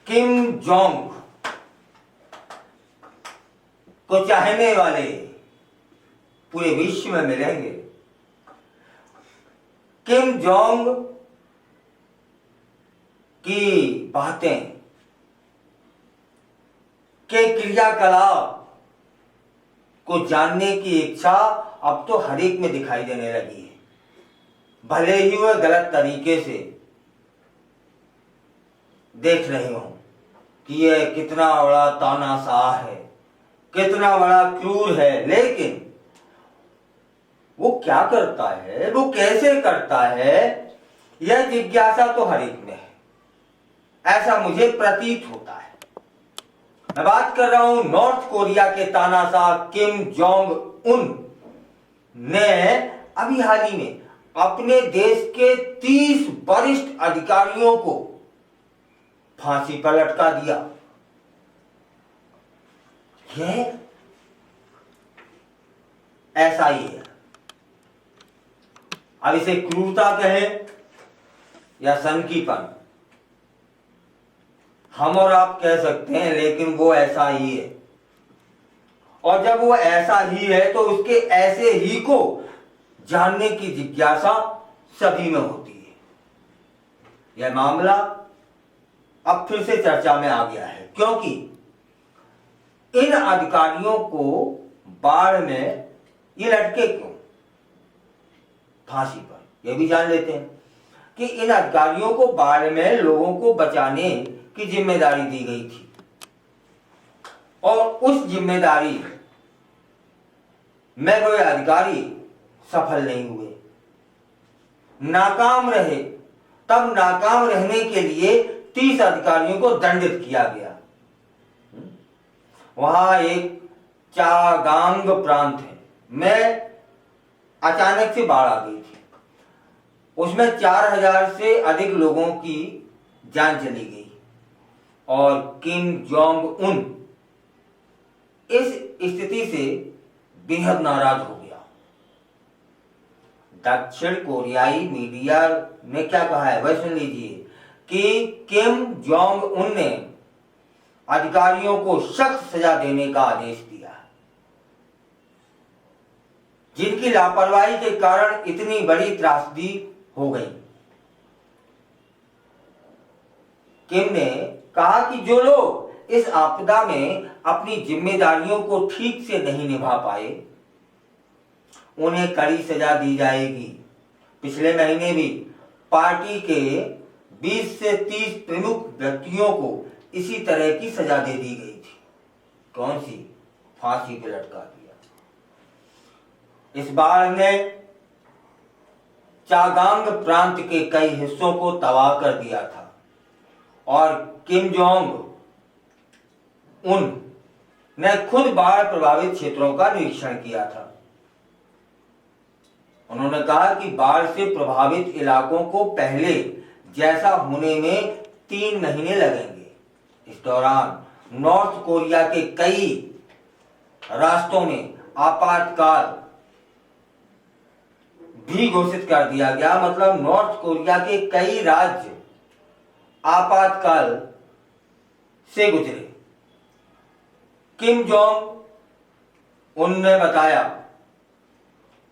Kim Jong को चाहने वाले पूरे विश्व में मिलेंगे। किम जोंग की बातें के क्रियाकलाप को जानने की इच्छा अब तो हर एक में दिखाई देने लगी है, भले ही वह गलत तरीके से देख रहे हो कि यह कितना बड़ा तानाशाह है, कितना बड़ा क्रूर है, लेकिन वो क्या करता है, वो कैसे करता है, यह जिज्ञासा तो हर एक में है, ऐसा मुझे प्रतीत होता है। मैं बात कर रहा हूं नॉर्थ कोरिया के तानाशाह किम जोंग उन ने अभी हाल ही में अपने देश के 30 वरिष्ठ अधिकारियों को फांसी पर लटका दिया। यह ऐसा ही है। अब इसे क्रूरता कहें या सनकीपन, हम और आप कह सकते हैं, लेकिन वो ऐसा ही है। और जब वो ऐसा ही है तो उसके ऐसे ही को जानने की जिज्ञासा सभी में होती है। यह मामला अब फिर से चर्चा में आ गया है, क्योंकि इन अधिकारियों को बाढ़ में ये लटके क्यों फांसी पर, यह भी जान लेते हैं कि इन अधिकारियों को बाढ़ में लोगों को बचाने की जिम्मेदारी दी गई थी और उस जिम्मेदारी में कोई अधिकारी सफल नहीं हुए, नाकाम रहे। तब नाकाम रहने के लिए 30 अधिकारियों को दंडित किया गया। वहां एक चागांग प्रांत है में अचानक से बाढ़ आ गई थी, उसमें 4000 से अधिक लोगों की जान चली गई और किम जोंग उन इस स्थिति से बेहद नाराज हो गया। दक्षिण कोरियाई मीडिया ने क्या कहा है वह सुन लीजिए कि किम जोंग उन ने अधिकारियों को सख्त सजा देने का आदेश दिया, जिनकी लापरवाही के कारण इतनी बड़ी त्रासदी हो गई। किम ने कहा कि जो लोग इस आपदा में अपनी जिम्मेदारियों को ठीक से नहीं निभा पाए, उन्हें कड़ी सजा दी जाएगी। पिछले महीने भी पार्टी के 20 से 30 प्रमुख व्यक्तियों को इसी तरह की सजा दे दी गई थी। कौन सी? फांसी पे लटका दिया। इस बार ने चागांग प्रांत के कई हिस्सों को तबाह कर दिया था और किम जोंग उन ने खुद बाढ़ प्रभावित क्षेत्रों का निरीक्षण किया था। उन्होंने कहा कि बाढ़ से प्रभावित इलाकों को पहले जैसा होने में 3 महीने लगेंगे। इस दौरान नॉर्थ कोरिया के कई रास्तों में आपातकाल भी घोषित कर दिया गया, मतलब नॉर्थ कोरिया के कई राज्य आपातकाल से गुजरे। किम जोंग उनने बताया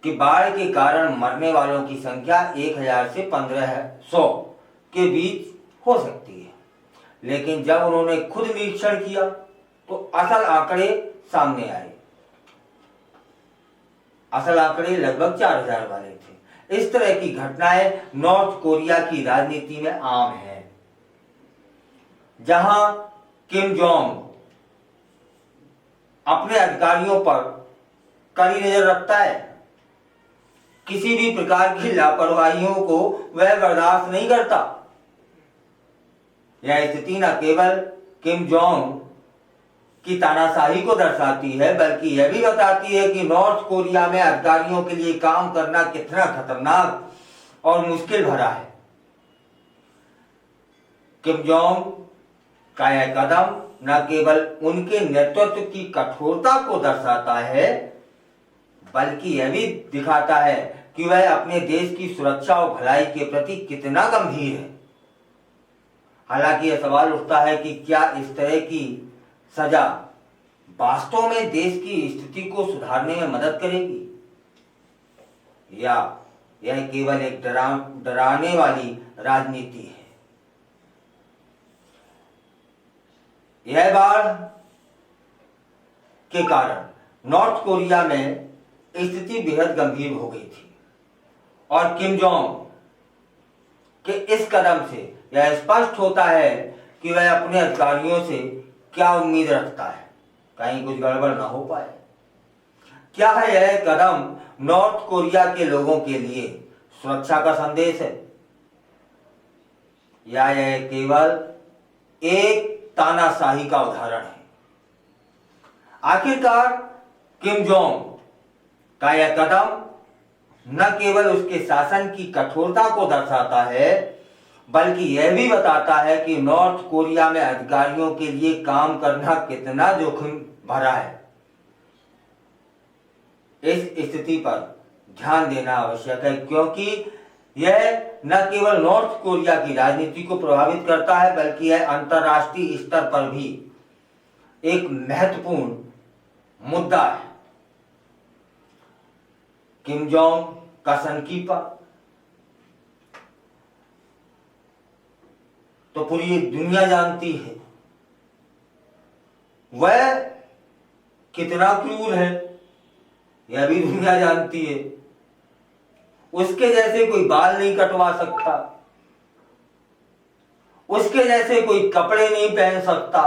कि बाढ़ के कारण मरने वालों की संख्या 1000 से 1500 के बीच हो सकती है, लेकिन जब उन्होंने खुद निरीक्षण किया तो असल आंकड़े सामने आए। असल आंकड़े लगभग 4000 वाले थे। इस तरह की घटनाएं नॉर्थ कोरिया की राजनीति में आम है, जहां किम जोंग अपने अधिकारियों पर कड़ी नजर रखता है। किसी भी प्रकार की लापरवाहियों को वह बर्दाश्त नहीं करता। यह स्थिति न केवल किम जोंग की तानाशाही को दर्शाती है, बल्कि यह भी बताती है कि नॉर्थ कोरिया में अधिकारियों के लिए काम करना कितना खतरनाक और मुश्किल भरा है। किम जोंग का यह कदम न केवल उनके नेतृत्व की कठोरता को दर्शाता है, बल्कि यह भी दिखाता है कि वह अपने देश की सुरक्षा और भलाई के प्रति कितना गंभीर है। हालांकि यह सवाल उठता है कि क्या इस तरह की सजा वास्तव में देश की स्थिति को सुधारने में मदद करेगी, या यह केवल एक डराने वाली राजनीति है। यह बाढ़ के कारण नॉर्थ कोरिया में स्थिति बेहद गंभीर हो गई थी और किम जोंग के इस कदम से यह स्पष्ट होता है कि वह अपने अधिकारियों से क्या उम्मीद रखता है, कहीं कुछ गड़बड़ ना हो पाए। क्या है यह कदम नॉर्थ कोरिया के लोगों के लिए सुरक्षा का संदेश है, या यह केवल एक तानाशाही का उदाहरण है? आखिरकार किम जोंग का यह कदम न केवल उसके शासन की कठोरता को दर्शाता है, बल्कि यह भी बताता है कि नॉर्थ कोरिया में अधिकारियों के लिए काम करना कितना जोखिम भरा है। इस स्थिति पर ध्यान देना आवश्यक है, क्योंकि यह न केवल नॉर्थ कोरिया की राजनीति को प्रभावित करता है, बल्कि यह अंतर्राष्ट्रीय स्तर पर भी एक महत्वपूर्ण मुद्दा है। किम जोंग का सनकीपा तो पूरी दुनिया जानती है, वह कितना क्रूर है यह भी दुनिया जानती है। उसके जैसे कोई बाल नहीं कटवा सकता, उसके जैसे कोई कपड़े नहीं पहन सकता,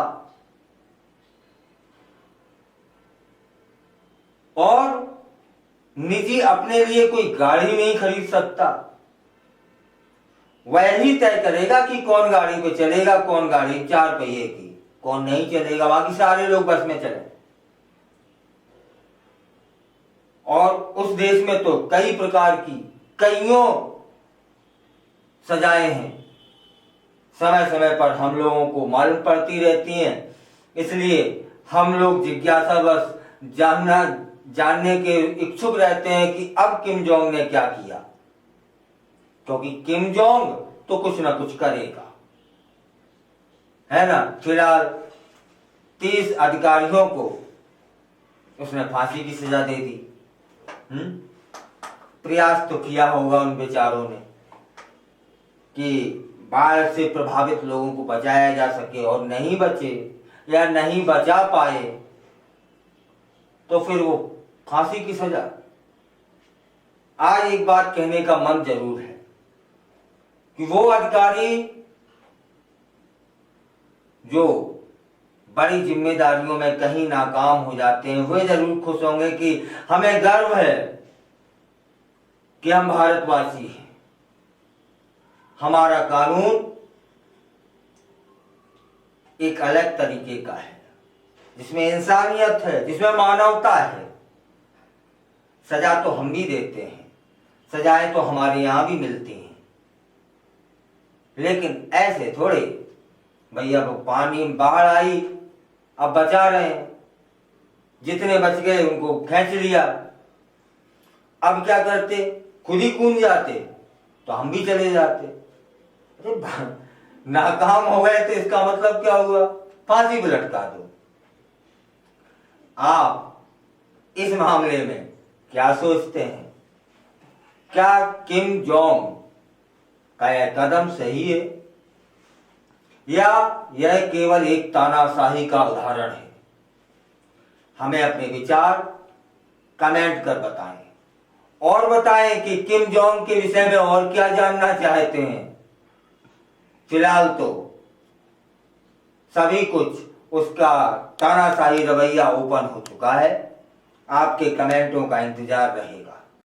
और निजी अपने लिए कोई गाड़ी नहीं खरीद सकता। वह ही तय करेगा कि कौन गाड़ी पे चलेगा, कौन गाड़ी 4 पहिए की, कौन नहीं चलेगा, बाकी सारे लोग बस में चले। और उस देश में तो कई प्रकार की कईयों सजाएं हैं, समय समय पर हम लोगों को मालूम पड़ती रहती हैं। इसलिए हम लोग जिज्ञासावश जानने के इच्छुक रहते हैं कि अब किम जोंग ने क्या किया, क्योंकि किम जोंग तो कुछ ना कुछ करेगा, है ना। फिलहाल 30 अधिकारियों को उसने फांसी की सजा दे दी। प्रयास तो किया होगा उन बेचारों ने कि बाढ़ से प्रभावित लोगों को बचाया जा सके, और नहीं बचे या नहीं बचा पाए तो फिर वो फांसी की सजा। आज एक बात कहने का मन जरूर है कि वो अधिकारी जो बड़ी जिम्मेदारियों में कहीं नाकाम हो जाते हैं, वे जरूर खुश होंगे कि हमें गर्व है कि हम भारतवासी हैं, हमारा कानून एक अलग तरीके का है, जिसमें इंसानियत है, जिसमें मानवता है। सजा तो हम भी देते हैं, सजाएं तो हमारे यहां भी मिलती हैं, लेकिन ऐसे थोड़े भैया वो पानी बाढ़ आई, अब बचा रहे हैं, जितने बच गए उनको खींच लिया। अब क्या करते, खुद ही कूद जाते तो हम भी चले जाते। नाकाम हो गए तो इसका मतलब क्या हुआ, फांसी पे लटका दो। आप इस मामले में क्या सोचते हैं? क्या किम जोंग का यह कदम सही है, या यह केवल एक तानाशाही का उदाहरण है? हमें अपने विचार कमेंट कर बताएं, और बताएं कि किम जोंग के विषय में और क्या जानना चाहते हैं। फिलहाल तो सभी कुछ उसका तानाशाही रवैया ओपन हो चुका है। आपके कमेंटों का इंतजार रहेगा।